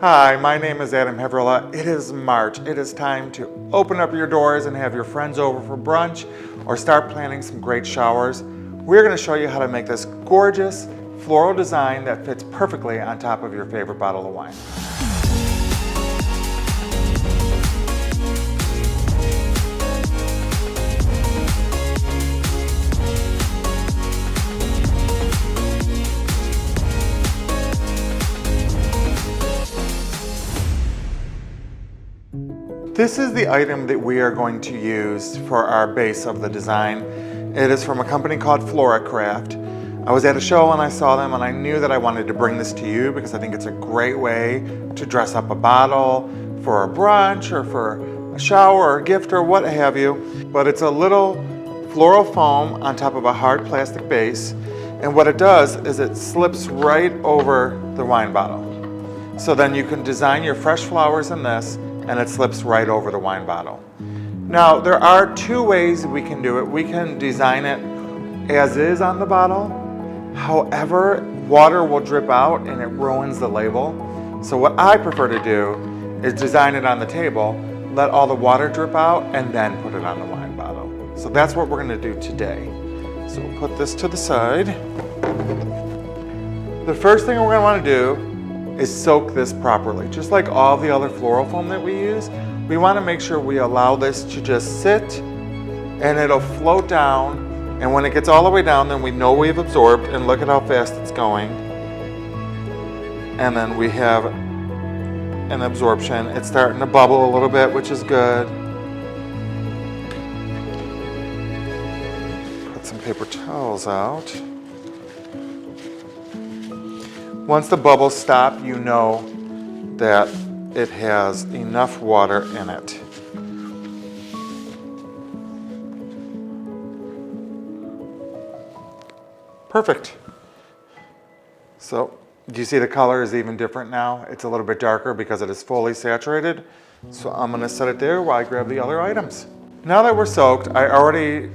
Hi, my name is Adam Heverla. It is March. It is time to open up your doors and have your friends over for brunch or start planning some great showers. We're going to show you how to make this gorgeous floral design that fits perfectly on top of your favorite bottle of wine. This is the item that we are going to use for our base of the design. It is from a company called Floral. I was at a show and I saw them and I knew that I wanted to bring this to you because I think it's a great way to dress up a bottle for a brunch or for a shower or a gift or what have you. But it's a little floral foam on top of a hard plastic base, and what it does is it slips right over the wine bottle. So then you can design your fresh flowers in this and it slips right over the wine bottle. Now, there are two ways we can do it. We can design it as is on the bottle. However, water will drip out and it ruins the label. So what I prefer to do is design it on the table, let all the water drip out, and then put it on the wine bottle. So that's what we're gonna do today. So we'll put this to the side. The first thing we're gonna wanna do is soak this properly. Just like all the other floral foam that we use, we want to make sure we allow this to just sit and it'll float down, and when it gets all the way down then we know we've absorbed, and look at how fast it's going. And then we have an absorption. It's starting to bubble a little bit, which is good. Put some paper towels out. Once the bubbles stop, you know that it has enough water in it. Perfect. So, do you see the color is even different now? It's a little bit darker because it is fully saturated. So I'm gonna set it there while I grab the other items. Now that we're soaked, I already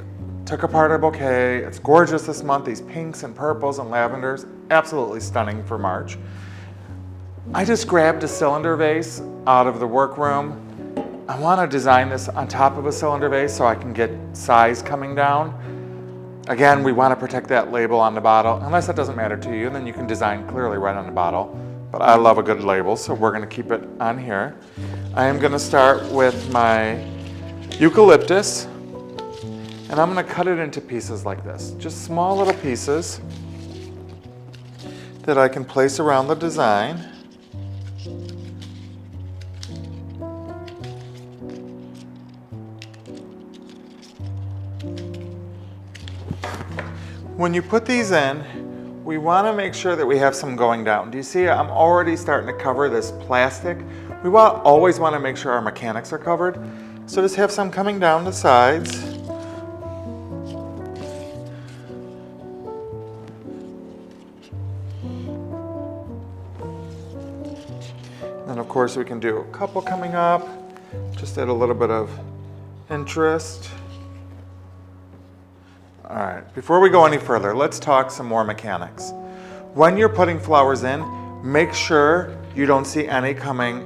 took apart a bouquet. It's gorgeous this month, these pinks and purples and lavenders, absolutely stunning for March. I just grabbed a cylinder vase out of the workroom. I want to design this on top of a cylinder vase so I can get size coming down. Again, we want to protect that label on the bottle, unless that doesn't matter to you, then you can design clearly right on the bottle. But I love a good label, so we're going to keep it on here. I am going to start with my eucalyptus. And I'm going to cut it into pieces like this, just small little pieces that I can place around the design. When you put these in, we want to make sure that we have some going down. Do you see I'm already starting to cover this plastic? We always want to make sure our mechanics are covered. So just have some coming down the sides. And of course we can do a couple coming up, just add a little bit of interest. All right, before we go any further, let's talk some more mechanics. When you're putting flowers in, make sure you don't see any coming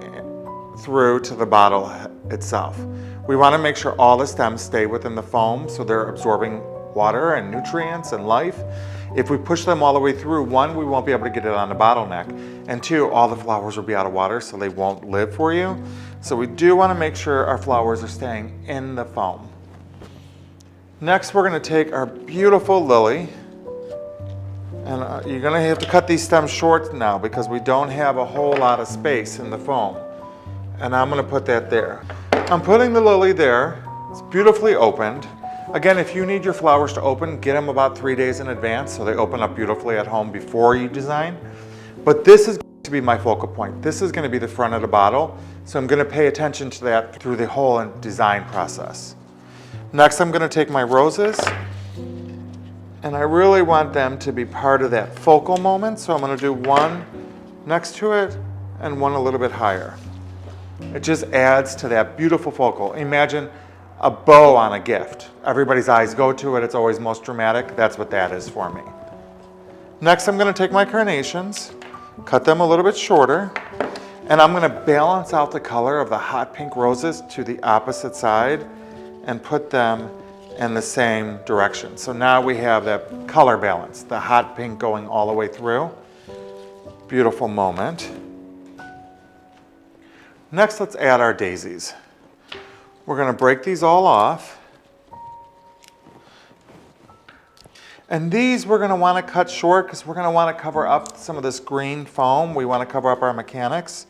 through to the bottle itself. We want to make sure all the stems stay within the foam so they're absorbing water and nutrients and life. If we push them all the way through, one, we won't be able to get it on the bottleneck, and two, all the flowers will be out of water so they won't live for you. So we do want to make sure our flowers are staying in the foam. Next, we're going to take our beautiful lily, and you're going to have to cut these stems short now because we don't have a whole lot of space in the foam. And I'm going to put that there. I'm putting the lily there. It's beautifully opened. Again, if you need your flowers to open, get them about 3 days in advance so they open up beautifully at home before you design. But this is going to be my focal point. This is going to be the front of the bottle, so I'm going to pay attention to that through the whole design process. Next, I'm going to take my roses, and I really want them to be part of that focal moment, so I'm going to do one next to it and one a little bit higher. It just adds to that beautiful focal. Imagine a bow on a gift. Everybody's eyes go to it. It's always most dramatic. That's what that is for me. Next, I'm going to take my carnations, cut them a little bit shorter, And I'm gonna balance out the color of the hot pink roses to the opposite side and put them in the same direction. So now we have that color balance, the hot pink going all the way through. Beautiful moment. Next, let's add our daisies. We're gonna break these all off. And these we're gonna wanna cut short because we're gonna wanna cover up some of this green foam. We wanna cover up our mechanics.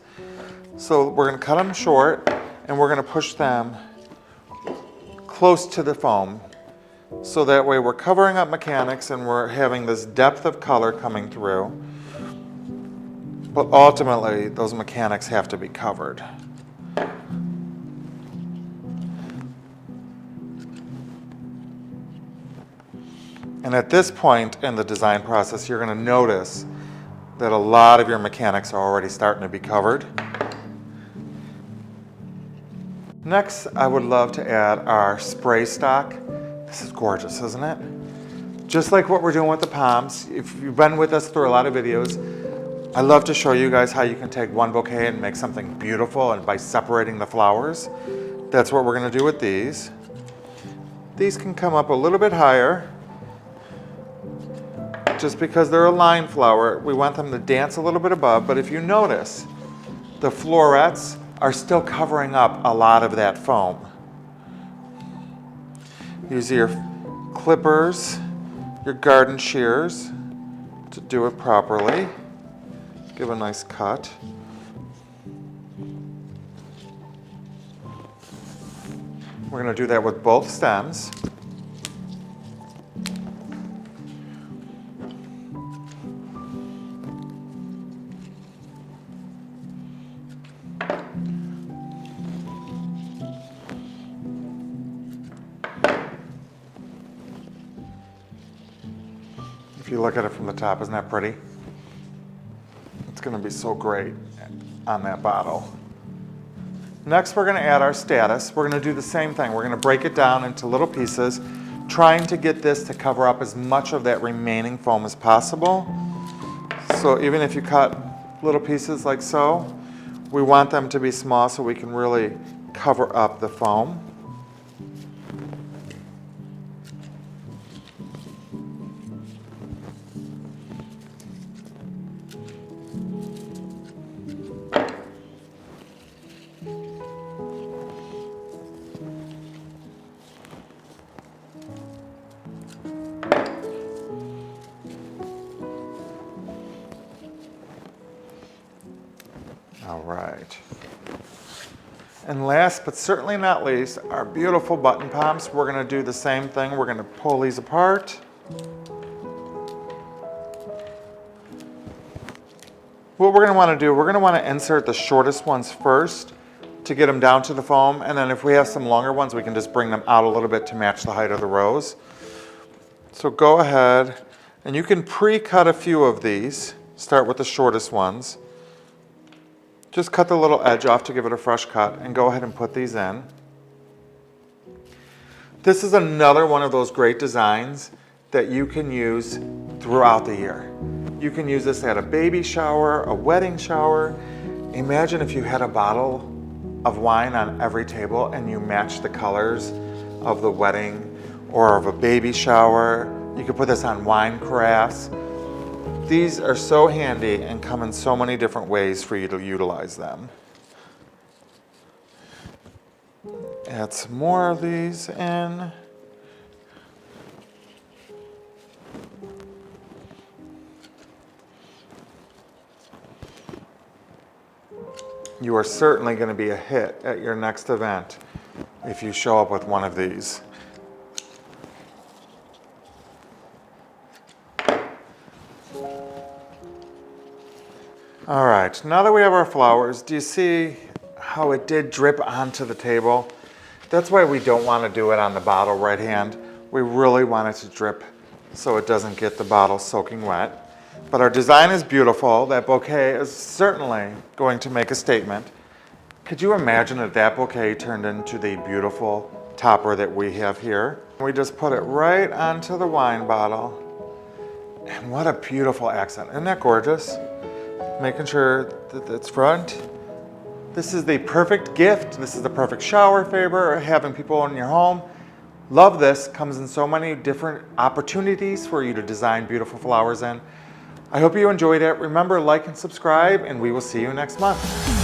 So we're gonna cut them short and we're gonna push them close to the foam. So that way we're covering up mechanics and we're having this depth of color coming through. But ultimately, those mechanics have to be covered. And at this point in the design process, you're gonna notice that a lot of your mechanics are already starting to be covered. Next, I would love to add our spray stock. This is gorgeous, isn't it? Just like what we're doing with the palms. If you've been with us through a lot of videos, I love to show you guys how you can take one bouquet and make something beautiful and by separating the flowers. That's what we're gonna do with these. These can come up a little bit higher. Just because they're a line flower, we want them to dance a little bit above, but if you notice, the florets are still covering up a lot of that foam. Use your clippers, your garden shears to do it properly. Give a nice cut. We're gonna do that with both stems. If you look at it from the top, isn't that pretty? It's gonna be so great on that bottle. Next, we're gonna add our status. We're gonna do the same thing. We're gonna break it down into little pieces, trying to get this to cover up as much of that remaining foam as possible. So even if you cut little pieces like so, we want them to be small so we can really cover up the foam. All right. And last but certainly not least, our beautiful button palms. We're gonna do the same thing. We're gonna pull these apart. What we're gonna wanna do, we're gonna wanna insert the shortest ones first to get them down to the foam. And then if we have some longer ones, we can just bring them out a little bit to match the height of the rose. So go ahead, and you can pre-cut a few of these. Start with the shortest ones. Just cut the little edge off to give it a fresh cut and go ahead and put these in. This is another one of those great designs that you can use throughout the year. You can use this at a baby shower, a wedding shower. Imagine if you had a bottle of wine on every table and you match the colors of the wedding or of a baby shower. You could put this on wine crafts. These are so handy and come in so many different ways for you to utilize them. Add some more of these in. You are certainly going to be a hit at your next event if you show up with one of these. All right, now that we have our flowers, do you see how it did drip onto the table? That's why we don't want to do it on the bottle right hand. We really want it to drip so it doesn't get the bottle soaking wet. But our design is beautiful. That bouquet is certainly going to make a statement. Could you imagine if that bouquet turned into the beautiful topper that we have here? We just put it right onto the wine bottle. And what a beautiful accent. Isn't that gorgeous? Making sure that it's front This is the perfect gift. This is the perfect shower favor, having people in your home. Love this. Comes in so many different opportunities for you to design beautiful flowers in. I hope you enjoyed it. Remember, like and subscribe, and we will see you next month.